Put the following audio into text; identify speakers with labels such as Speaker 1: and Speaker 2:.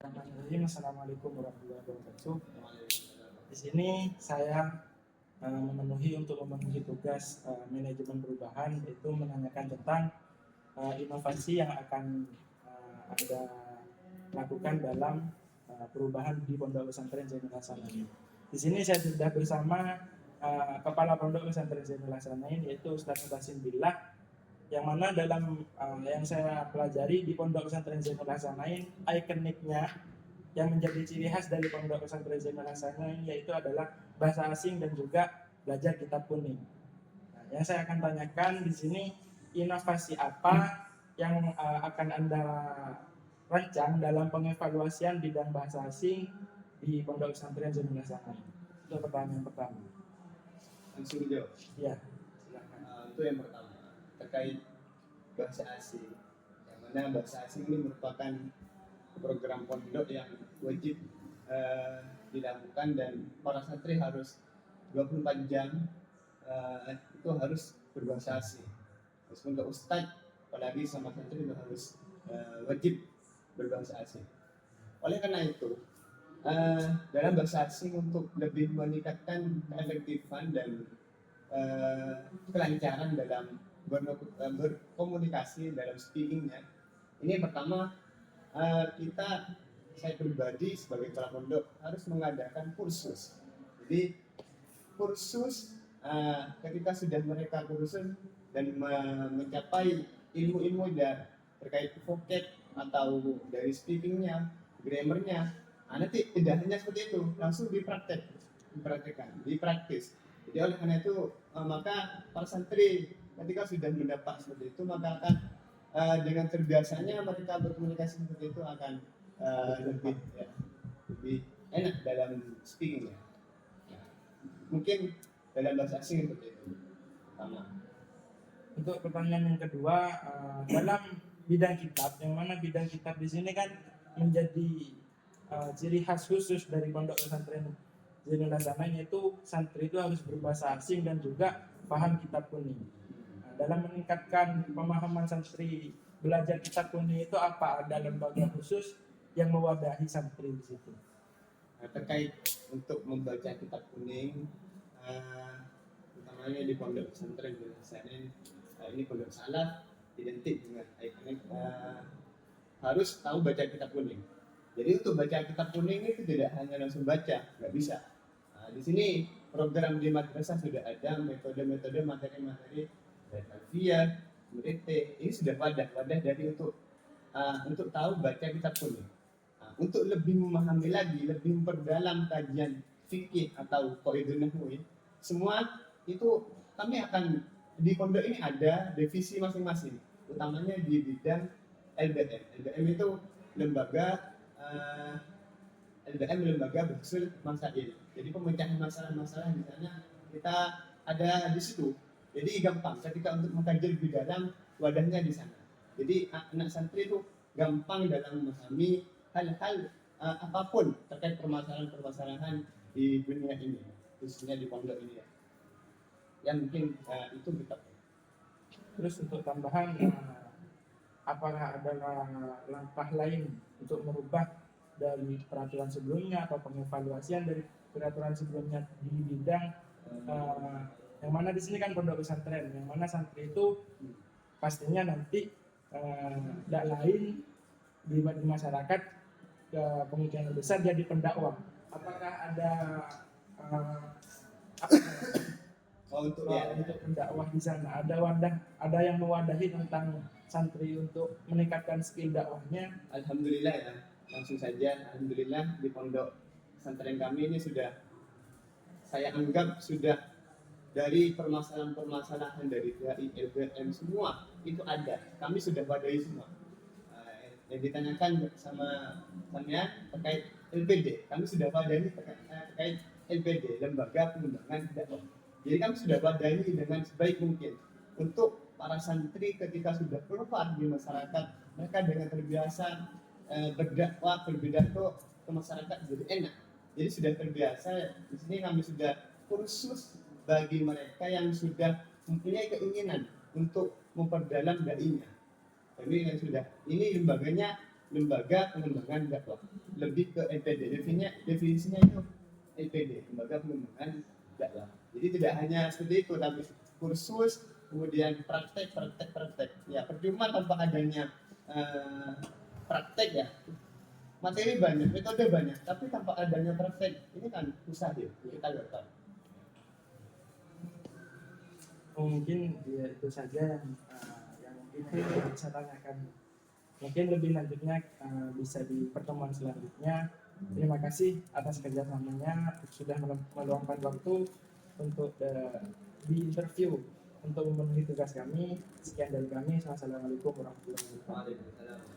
Speaker 1: Assalamualaikum warahmatullahi wabarakatuh. Di sini saya memenuhi tugas manajemen perubahan, yaitu menanyakan tentang inovasi yang akan Anda lakukan dalam perubahan di Pondok Pesantren Zainul Hasanain. Di sini saya sudah bersama Kepala Pondok Pesantren Zainul Hasanain, yaitu Ustaz Mutasim Billah, yang mana dalam yang saya pelajari di Pondok Pesantren Zainul Hasanain, ikoniknya yang menjadi ciri khas dari Pondok Pesantren Zainul Hasanain yaitu adalah bahasa asing dan juga belajar kitab kuning. Nah, yang saya akan tanyakan di sini, inovasi apa yang akan Anda rancang dalam pengevaluasian bidang bahasa asing di Pondok Pesantren Zainul Hasanain? Itu pertanyaan pertama.
Speaker 2: Langsung jawab.
Speaker 1: Ya, silakan.
Speaker 2: Itu yang pertama terkait bahasa asing, yang mana bahasa asing ini merupakan program pondok yang wajib dilakukan dan para santri harus 24 jam itu harus berbahasa asing. Terus untuk ustadz apalagi sama santri itu harus wajib berbahasa asing. Oleh karena itu dalam bahasa asing untuk lebih meningkatkan keefektifan dan kelancaran dalam berkomunikasi dalam speakingnya, ini pertama saya pribadi sebagai kepala pondok harus mengadakan kursus. Jadi kursus ketika sudah mereka kursus dan mencapai ilmu-ilmu terkait vocab atau dari speakingnya, grammarnya, nanti tidak hanya seperti itu, langsung dipraktis. Jadi oleh karena itu maka para santri ketika sudah mendapat seperti itu, maka akan dengan terbiasanya mereka berkomunikasi seperti itu akan lebih enak dalam speakingnya. Mungkin dalam bahasa asing seperti itu. Pertama.
Speaker 1: Untuk pertanyaan yang kedua, dalam bidang kitab, yang mana bidang kitab di sini kan menjadi ciri khas khusus dari Pondok Pesantren Zainul Hasanain, yaitu santri itu harus berbahasa asing dan juga paham kitab kuning. Dalam meningkatkan pemahaman santri belajar kitab kuning itu, apa ada lembaga khusus yang mewadahi santri di situ?
Speaker 2: Terkait untuk membaca kitab kuning, utamanya di Pondok Pesantren Zainul Hasanain, ini pondok salaf identik dengan ikonik harus tahu baca kitab kuning. Jadi untuk baca kitab kuning itu tidak hanya langsung baca, nggak bisa. Di sini program di madrasah sudah ada metode-metode materi-materi dari alfiyah, murite, ini sudah wadah dari untuk tahu baca kitab kuning. Untuk lebih memahami lagi, lebih memperdalam kajian fikih atau qaidun nahwi, semua itu kami akan di pondok ini ada divisi masing-masing, utamanya di bidang LBM. LBM itu lembaga Bahsul Masail. Jadi pemecahan masalah-masalah di sana kita ada di situ. Jadi gampang ketika untuk mengkaji lebih dalam, wadahnya di sana. Jadi anak santri itu gampang dalam memahami hal-hal apapun terkait permasalahan-permasalahan di dunia ini, khususnya di pondok ini ya. Yang mungkin itu kita.
Speaker 1: Terus untuk tambahan, apakah ada langkah lain untuk merubah dari peraturan sebelumnya atau pengevaluasian dari peraturan sebelumnya di bidang yang mana di sini kan pondok pesantren, yang mana santri itu pastinya nanti tidak lain di masyarakat, kemungkinan besar jadi pendakwah. Apakah ada untuk pendakwah di sana, ada yang mewadahi tentang santri untuk meningkatkan skill dakwahnya?
Speaker 2: Alhamdulillah ya, langsung saja alhamdulillah di pondok pesantren kami ini sudah, saya anggap sudah dari permasalahan-permasalahan dari LBM semua itu ada, kami sudah wadahi semua. Yang ditanyakan sama saya terkait LPD, kami sudah wadahi terkait LPD, Lembaga Pengembangan Dakwah. Jadi kami sudah wadahi dengan sebaik mungkin untuk para santri ketika sudah keluar di masyarakat, mereka dengan terbiasa berdakwah, berpidato ke masyarakat jadi enak. Jadi sudah terbiasa. Di sini kami sudah kursus bagi mereka yang sudah mempunyai keinginan untuk memperdalam dai-nya. Ini yang sudah, ini lembaganya Lembaga Pengembangan Dakwah. lebih ke LPD. Definisinya itu LPD, lembaga pengembangan dakwah. Jadi tidak hanya seperti itu, tapi kursus, kemudian praktek. Ya percuma tanpa adanya praktek ya. Materi banyak, metode banyak, tapi tanpa adanya praktek ini kan mustahil kita gagal.
Speaker 1: Mungkin ya itu saja yang itu bisa tanyakan. Mungkin lebih lanjutnya bisa di pertemuan selanjutnya. Terima kasih atas kerjasamanya, sudah meluangkan waktu untuk di interview untuk memenuhi tugas kami. Sekian dari kami. Wassalamualaikum warahmatullahi wabarakatuh.